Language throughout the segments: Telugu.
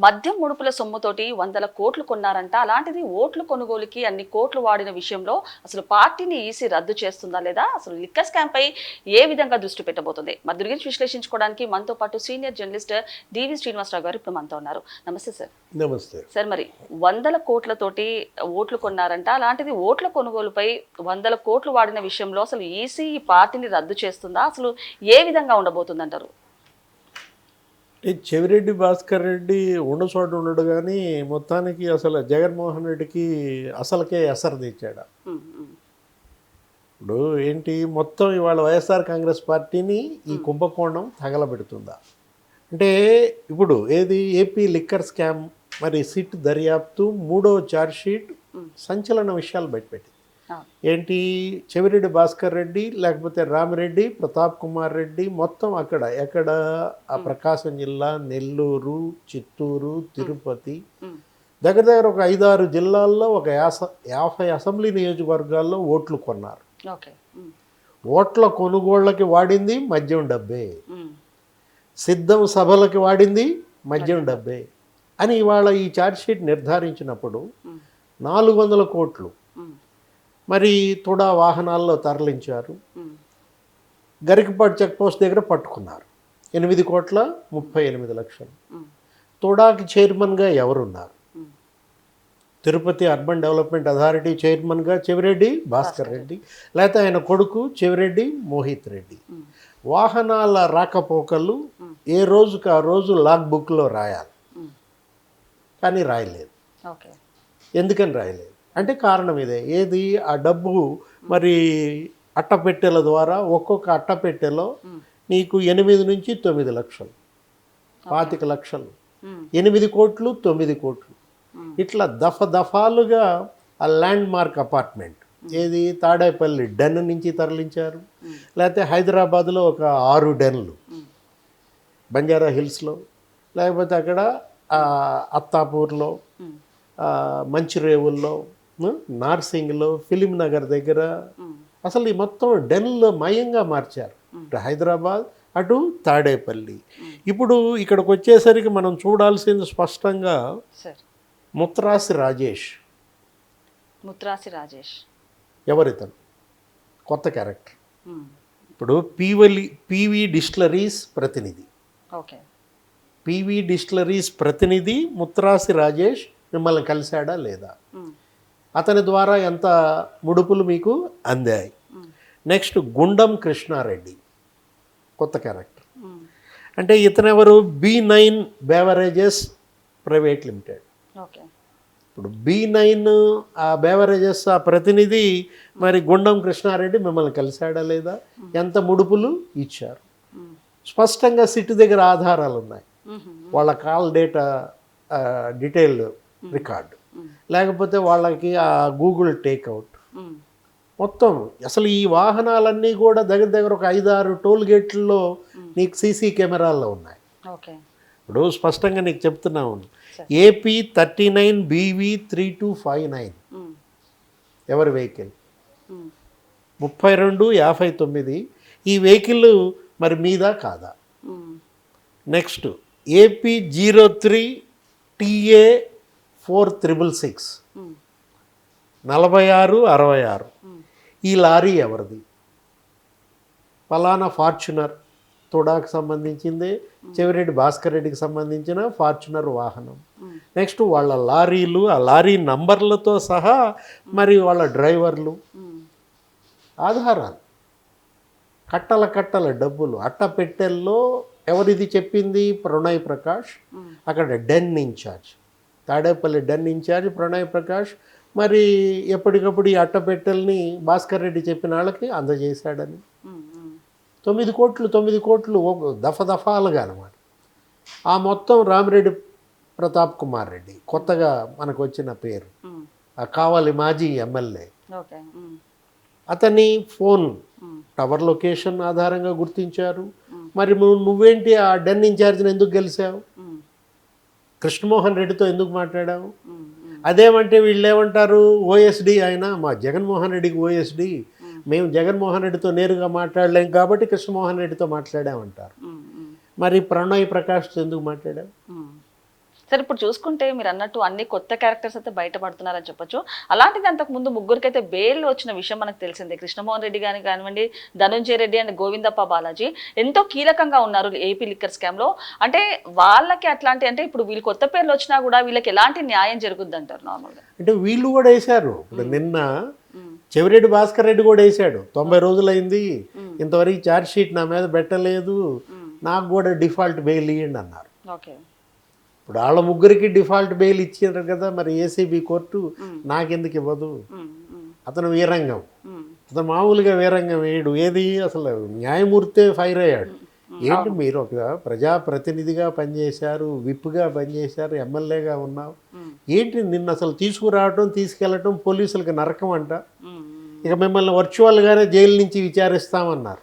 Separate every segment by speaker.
Speaker 1: మద్యం ముడుపుల సొమ్ముతోటి వందల కోట్లు కొన్నారంట. అలాంటిది ఓట్ల కొనుగోలుకి అన్ని కోట్లు వాడిన విషయంలో అసలు పార్టీని ఈసీ రద్దు చేస్తుందా లేదా? అసలు లిక్కర్ స్కామ్ పై ఏ విధంగా దృష్టి పెట్టబోతుంది? మరి దీని గురించి విశ్లేషించుకోవడానికి మనతో పాటు సీనియర్ జర్నలిస్ట్ డివి శ్రీనివాసరావు గారు ఇప్పుడు మనతో ఉన్నారు. నమస్తే సార్.
Speaker 2: నమస్తే
Speaker 1: సార్, మరి వందల కోట్లతోటి ఓట్లు కొన్నారంట. అలాంటిది ఓట్ల కొనుగోలుపై వందల కోట్లు వాడిన విషయంలో అసలు ఈసీ ఈ పార్టీని రద్దు చేస్తుందా? అసలు ఏ విధంగా ఉండబోతుందంటారు?
Speaker 2: చెవిరెడ్డి భాస్కర్ రెడ్డి ఉండచోట ఉండడు కానీ మొత్తానికి అసలు జగన్మోహన్ రెడ్డికి అసలుకే ఎసరు తెచ్చాడు. ఇప్పుడు ఏంటి మొత్తం ఇవాళ వైఎస్ఆర్ కాంగ్రెస్ పార్టీని ఈ కుంభకోణం తగలబెడుతుందా అంటే ఇప్పుడు ఏది ఏపీ లిక్కర్ స్కామ్ మరి సిట్ దర్యాప్తు 3వ ఛార్జ్షీట్ సంచలన విషయాలు బయటపెట్టింది. ఏంటి చెవిరెడ్డి భాస్కర్ రెడ్డి లేకపోతే రామిరెడ్డి ప్రతాప్ కుమార్ రెడ్డి మొత్తం ఎక్కడ ఆ ప్రకాశం జిల్లా, నెల్లూరు, చిత్తూరు, తిరుపతి దగ్గర ఒక 5-6 జిల్లాల్లో ఒక 50 అసెంబ్లీ నియోజకవర్గాల్లో ఓట్లు కొన్నారు. ఓట్ల కొనుగోళ్ళకి వాడింది మద్యం డబ్బే, సిద్ధం సభలకి వాడింది మద్యం డబ్బే అని ఇవాళ ఈ ఛార్జ్షీట్ నిర్ధారించినప్పుడు 400 కోట్లు మరి తుడా వాహనాల్లో తరలించారు. గరికపాటి చెక్ పోస్ట్ దగ్గర పట్టుకున్నారు. 8,38,00,000. తుడాకి చైర్మన్గా ఎవరున్నారు? తిరుపతి అర్బన్ డెవలప్మెంట్ అథారిటీ చైర్మన్గా చెవిరెడ్డి భాస్కర్ రెడ్డి, లేకపోతే ఆయన కొడుకు చెవిరెడ్డి మోహిత్ రెడ్డి. వాహనాల రాకపోకలు ఏ రోజుకి ఆ రోజు లాగ్ బుక్లో రాయాలి, కానీ రాయలేదు. ఎందుకని రాయలేదు అంటే కారణం ఇదే. ఏది ఆ డబ్బు మరి అట్టపెట్టెల ద్వారా ఒక్కొక్క అట్టపెట్టెలో నీకు 8 నుంచి 9 లక్షలు, 25 లక్షలు, 8 కోట్లు, 9 కోట్లు ఇట్లా దఫాలుగా ఆ ల్యాండ్ మార్క్ అపార్ట్మెంట్ ఏది తాడేపల్లి డెన్ నుంచి తరలించారు. లేకపోతే హైదరాబాద్లో ఒక 6 డెన్లు, బంజారా హిల్స్లో, లేకపోతే అక్కడ అత్తాపూర్లో, మంచిరేవుల్లో, నార్సింగ్లో, ఫిలిం నగర్ దగ్గర అసలు ఈ మొత్తం డెన్లో మయంగా మార్చారు. ఇటు హైదరాబాద్, అటు తాడేపల్లి. ఇప్పుడు ఇక్కడికి వచ్చేసరికి మనం చూడాల్సింది స్పష్టంగా ముత్రాసి రాజేష్. ఎవరితను? కొత్త క్యారెక్టర్. ఇప్పుడు పీవీ డిస్టిలరీస్ ప్రతినిధి. పీవీ డిస్టిలరీస్ ప్రతినిధి ముత్రాసి రాజేష్ మిమ్మల్ని కలిశాడా లేదా? అతని ద్వారా ఎంత ముడుపులు మీకు అందాయి? నెక్స్ట్ గుండం కృష్ణారెడ్డి, కొత్త క్యారెక్టర్. అంటే ఇతనెవరు? B9 beverages private limited. ఇప్పుడు B9 ఆ బేవరేజెస్ ఆ ప్రతినిధి మరి గుండం కృష్ణారెడ్డి మిమ్మల్ని కలిశాడా లేదా? ఎంత ముడుపులు ఇచ్చారు? స్పష్టంగా సిట్ దగ్గర ఆధారాలు ఉన్నాయి. వాళ్ళ కాల్ డేటా డీటెయిల్డ్ రికార్డు, లేకపోతే వాళ్ళకి ఆ గూగుల్ టేక్అవుట్ మొత్తం. అసలు ఈ వాహనాలన్నీ కూడా దగ్గర ఒక 5-6 టోల్ గేట్లలో నీకు సీసీ కెమెరాల్లో ఉన్నాయి. ఇప్పుడు స్పష్టంగా నీకు చెప్తున్నాను, AP 39 BV 3259 ఎవరి వెహికల్? 3259. ఈ వెహికల్ మరి మీదా కాదా? Next AP 03 TA 4666 4666. ఈ లారీ ఎవరిది? ఫలానా ఫార్చునర్, తుడాకు సంబంధించింది, చెవిరెడ్డి భాస్కర్ రెడ్డికి సంబంధించిన ఫార్చునర్ వాహనం. నెక్స్ట్ వాళ్ళ లారీలు, ఆ లారీ నంబర్లతో సహా మరి వాళ్ళ డ్రైవర్లు, ఆధారాలు, కట్టల డబ్బులు. అట్టపెట్టెల్లో ఎవరిది చెప్పింది? ప్రణయ్ ప్రకాష్. అక్కడ den in charge, Tadepalli den in charge Pranay Prakash. మరి ఎప్పటికప్పుడు ఈ అట్టపెట్టెల్ని భాస్కర్ రెడ్డి చెప్పిన వాళ్ళకి అందజేశాడని 9 కోట్లు దఫాలుగా అనమాట. ఆ మొత్తం రామిరెడ్డి ప్రతాప్ కుమార్ రెడ్డి, కొత్తగా మనకు వచ్చిన పేరు, ఆ కావాలి మాజీ ఎమ్మెల్యే. అతని ఫోన్ టవర్ లొకేషన్ ఆధారంగా గుర్తించారు. మరి నువ్వేంటి ఆ డెన్ ఇన్ఛార్జ్ని ఎందుకు గెలిచావు? కృష్ణమోహన్ రెడ్డితో ఎందుకు మాట్లాడావు? అదేమంటే వీళ్ళు ఏమంటారు? OSD ఆయన, మా జగన్మోహన్ రెడ్డికి OSD, మేము జగన్మోహన్ రెడ్డితో నేరుగా మాట్లాడలేం కాబట్టి కృష్ణమోహన్ రెడ్డితో మాట్లాడామంటారు. మరి ప్రణయ్ ప్రకాష్ ఎందుకు మాట్లాడావు?
Speaker 1: సరే ఇప్పుడు చూసుకుంటే మీరు అన్నట్టు అన్ని కొత్త క్యారెక్టర్స్ అయితే బయటపడుతున్నారని చెప్పొచ్చు. అలాంటిది అంతకు ముందు ముగ్గురికైతే బెయిల్ వచ్చిన విషయం మనకు తెలిసిందే. కృష్ణమోహన్ రెడ్డి గాని కానివ్వండి, ధనుంజయ రెడ్డి అండ్ గోవిందప్ప బాలాజీ ఎంతో కీలకంగా ఉన్నారు ఏపీ లిక్కర్ స్కామ్ లో. అంటే వాళ్ళకి అట్లాంటి అంటే ఇప్పుడు వీళ్ళు కొత్త పేర్లు వచ్చినా కూడా వీళ్ళకి ఎలాంటి న్యాయం జరుగుద్ది అంటారు నార్మల్గా?
Speaker 2: అంటే వీళ్ళు కూడా వేశారు. ఇప్పుడు నిన్న చెవిరెడ్డి భాస్కర్ రెడ్డి కూడా వేశాడు. 90 రోజులైంది, ఇంతవరకు ఛార్జ్ షీట్ నా మీద పెట్టలేదు, నాకు కూడా డిఫాల్ట్ బెయిల్ ఇవ్వండి అన్నారు.
Speaker 1: ఓకే.
Speaker 2: ఇప్పుడు వాళ్ళ ముగ్గురికి డిఫాల్ట్ బెయిల్ ఇచ్చారు కదా, మరి ఏసీబీ కోర్టు నాకెందుకు ఇవ్వదు? అతను వీరంగం, అతను మామూలుగా వీరంగం వేయడు. ఏది అసలు న్యాయమూర్తే ఫైర్ అయ్యాడు. ఏంటి మీరు ఒక ప్రజాప్రతినిధిగా పనిచేశారు, విప్గా పనిచేశారు, ఎమ్మెల్యేగా ఉన్నావు, ఏంటి నిన్ను అసలు తీసుకురావటం తీసుకెళ్ళటం పోలీసులకు నరకం అంట. ఇక మిమ్మల్ని వర్చువల్గానే జైలు నుంచి విచారిస్తామన్నారు.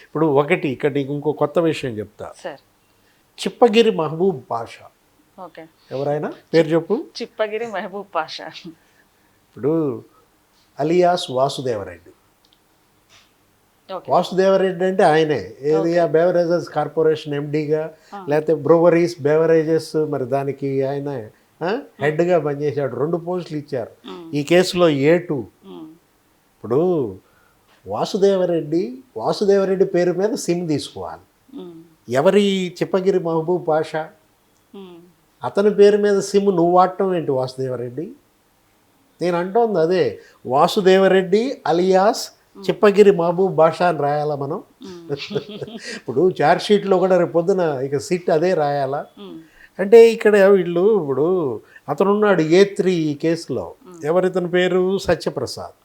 Speaker 2: ఇప్పుడు ఒకటి ఇక్కడ ఇంకో కొత్త విషయం చెప్తా. చిప్పగిరి మహబూబ్ పాషా, ఎవరైనా పేరు చెప్పు.
Speaker 1: చిప్పగిరి మహబూబ్ పాషా
Speaker 2: ఇప్పుడు అలియాస్ వాసుదేవరెడ్డి. వాసుదేవరెడ్డి అంటే ఆయనే ఏది ఆ బెవరేజెస్ కార్పొరేషన్ ఎండీగా, లేకపోతే బ్రూవరీస్ బెవరేజెస్, మరి దానికి ఆయన హెడ్గా పనిచేశాడు. 2 పోస్టులు ఇచ్చారు. ఈ కేసులో A2. ఇప్పుడు వాసుదేవరెడ్డి పేరు మీద సిమ్ తీసుకోవాలి. ఎవరి చిప్పగిరి మహబూబ్ పాషా, అతని పేరు మీద సిమ్ నువ్వు వాడటం ఏంటి వాసుదేవరెడ్డి? నేను అంటోంది అదే, వాసుదేవరెడ్డి అలియాస్ చిప్పగిరి మహబూబ్ బాషా అని రాయాలా మనం? ఇప్పుడు ఛార్జ్ షీట్లో కూడా రేపు పొద్దున ఇక సిట్ అదే రాయాలా? అంటే ఇక్కడ వీళ్ళు ఇప్పుడు అతనున్నాడు A3 ఈ కేసులో. ఎవరితని పేరు సత్యప్రసాద్.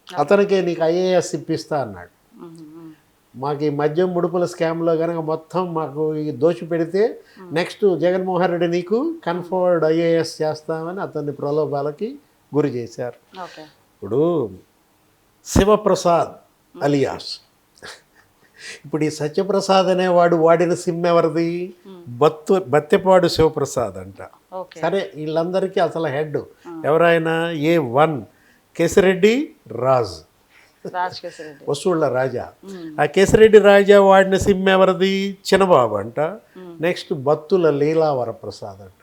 Speaker 2: అతనికే నీకు IAS ఇప్పిస్తా అన్నాడు. మాకు ఈ మద్యం ముడుపుల స్కామ్లో కనుక మొత్తం మాకు దోషి పెడితే నెక్స్ట్ జగన్మోహన్ రెడ్డి నీకు కన్ఫర్డ్ IAS చేస్తామని అతన్ని ప్రలోభాలకి గురి చేశారు. ఇప్పుడు శివప్రసాద్ అలియాస్, ఇప్పుడు ఈ సత్యప్రసాద్ అనేవాడు వాడిన సిమ్ ఎవరిది? బత్తెపాడు శివప్రసాద్ అంట. సరే, వీళ్ళందరికీ అసలు హెడ్ ఎవరైనా A1 కేసిరెడ్డి రాజ్, వసూళ్ల రాజా. ఆ కేసిరెడ్డి రాజా వాడిన సిమ్ ఎవరిది? చిన్నబాబు అంట. నెక్స్ట్ బత్తుల లీలా వరప్రసాద్ అంట.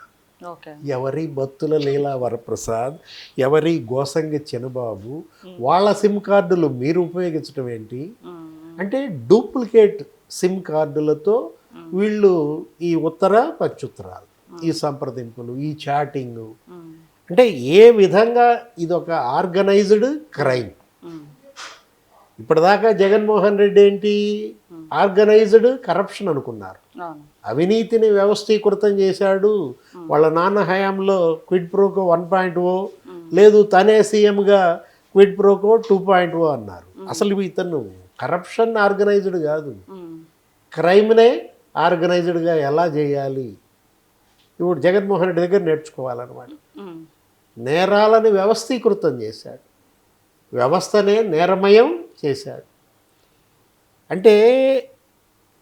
Speaker 2: ఎవరి బత్తుల లీలా వరప్రసాద్, ఎవరి గోసంగి చిన్నబాబు, వాళ్ళ సిమ్ కార్డులు మీరు ఉపయోగించడం ఏంటి? అంటే డూప్లికేట్ సిమ్ కార్డులతో వీళ్ళు ఈ ప్రత్యుత్తరాలు, ఈ సంప్రదింపులు, ఈ చాటింగ్, అంటే ఏ విధంగా ఇదొక ఆర్గనైజ్డ్ క్రైమ్. ఇప్పటిదాకా జగన్మోహన్ రెడ్డి ఏంటి? ఆర్గనైజ్డ్ కరప్షన్ అనుకున్నారు. అవినీతిని వ్యవస్థీకృతం చేశాడు. వాళ్ళ నాన్న హయాంలో క్విడ్ ప్రోకో 1.0, లేదు తనే సీఎంగా క్విడ్ ప్రోకో 2.0 అన్నారు. అసలు ఇతను కరప్షన్ ఆర్గనైజ్డ్ కాదు, క్రైమ్నే ఆర్గనైజ్డ్గా ఎలా చేయాలి ఇప్పుడు జగన్మోహన్ రెడ్డి దగ్గర నేర్చుకోవాలన్నమాట. నేరాలను వ్యవస్థీకృతం చేశాడు, వ్యవస్థనే నేరమయం చేశాడు. అంటే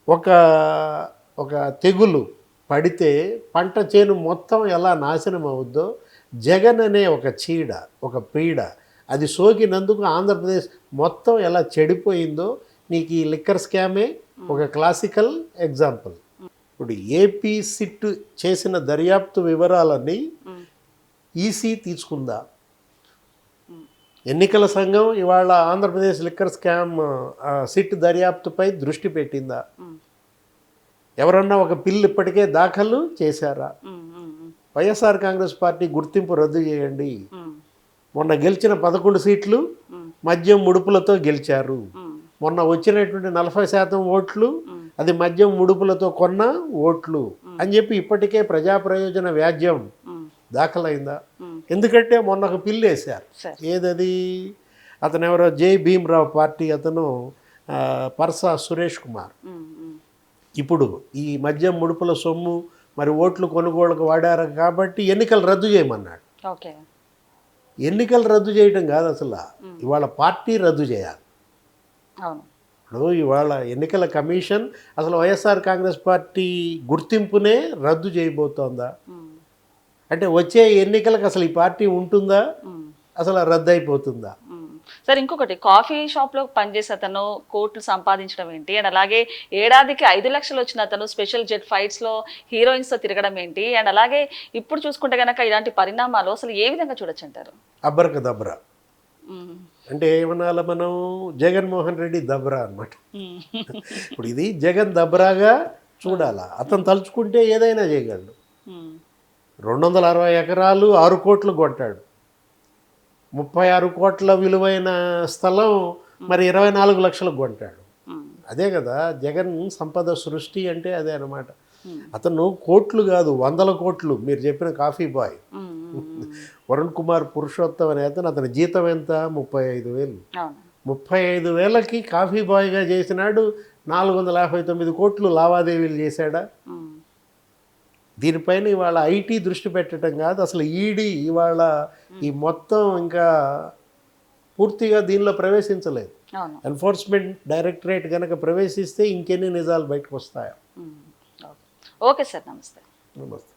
Speaker 2: ఒక తెగులు పడితే పంట చేను మొత్తం ఎలా నాశనం అవుద్దో, జగన్ అనే ఒక చీడ, ఒక పీడ అది సోకినందుకు ఆంధ్రప్రదేశ్ మొత్తం ఎలా చెడిపోయిందో నీకు ఈ లిక్కర్ స్కామే ఒక క్లాసికల్ ఎగ్జాంపుల్. ఇప్పుడు ఏపీ సిట్ చేసిన దర్యాప్తు వివరాలన్నీ ఈసీ తీసుకుందా? ఎన్నికల సంఘం ఇవాళ ఆంధ్రప్రదేశ్ లిక్కర్ స్కామ్ సిట్ దర్యాప్తుపై దృష్టి పెట్టిందా? ఎవరన్నా ఒక బిల్లు ఇప్పటికే దాఖలు చేశారా? వైఎస్ఆర్ కాంగ్రెస్ పార్టీ గుర్తింపు రద్దు చేయండి. మొన్న గెలిచిన 11 సీట్లు మద్యం ముడుపులతో గెలిచారు. మొన్న వచ్చినటువంటి 40% ఓట్లు అది మద్యం ముడుపులతో కొన్న ఓట్లు అని చెప్పి ఇప్పటికే ప్రజా ప్రయోజన వ్యాజ్యం దాఖలైందా? ఎందుకంటే మొన్న ఒక పిల్లు వేశారు. ఏదది? అతను ఎవరో జై భీమ్రావు పార్టీ అతను పర్సా సురేష్ కుమార్. ఇప్పుడు ఈ మద్యం ముడుపుల సొమ్ము మరి ఓట్లు కొనుగోలుకు వాడారు కాబట్టి ఎన్నికలు రద్దు చేయమన్నాడు. ఎన్నికలు రద్దు చేయడం కాదు, అసలు ఇవాళ పార్టీ రద్దు చేయాలి. ఇప్పుడు ఇవాళ ఎన్నికల కమిషన్ అసలు వైఎస్ఆర్ కాంగ్రెస్ పార్టీ గుర్తింపునే రద్దు చేయబోతోందా? అంటే వచ్చే ఎన్నికలకు అసలు ఈ పార్టీ ఉంటుందా, అసలు రద్దు అయిపోతుందా?
Speaker 1: సార్ ఇంకొకటి కాఫీ షాప్ లో పనిచేసే అతను కోట్లు సంపాదించడం ఏంటి అండ్ అలాగే ఏడాదికి 5 లక్షలు వచ్చిన అతను స్పెషల్ జెట్ ఫైట్స్ లో హీరోయిన్స్ తో తిరగడం ఏంటి అండ్ అలాగే ఇప్పుడు చూసుకుంటే గనక ఇలాంటి పరిణామాలు అసలు ఏ విధంగా చూడొచ్చు అంటారు?
Speaker 2: అబ్బరక దబ్రా అంటే ఏమనాల మనం జగన్మోహన్ రెడ్డి దబ్రా అన్నమాట. ఇప్పుడు ఇది జగన్ దబ్రాగా చూడాలా. అతను తలుచుకుంటే ఏదైనా చేయగలడు. 260 ఎకరాలు 6 కోట్లు కొంటాడు. 36 కోట్ల విలువైన స్థలం మరి 24 లక్షలకు కొంటాడు. అదే కదా జగన్ సంపద సృష్టి అంటే అదే అన్నమాట. అతను కోట్లు కాదు 100 కోట్లు. మీరు చెప్పిన కాఫీ బాయ్ వరుణ్ కుమార్ పురుషోత్తం అనే అతని జీతం ఎంత? 35,000. 35,000కి కాఫీ బాయ్గా చేసినాడు. 459 కోట్లు లావాదేవీలు చేశాడా? దీనిపైన ఇవాళ ఐటీ దృష్టి పెట్టడం కాదు, అసలు ఈడీ ఇవాళ ఈ మొత్తం ఇంకా పూర్తిగా దీనిలో ప్రవేశించలేదు. ఎన్ఫోర్స్మెంట్ డైరెక్టరేట్ కనుక ప్రవేశిస్తే ఇంకెన్ని నిజాలు బయటకు వస్తాయో.
Speaker 1: ఓకే సార్, నమస్తే.
Speaker 2: నమస్తే.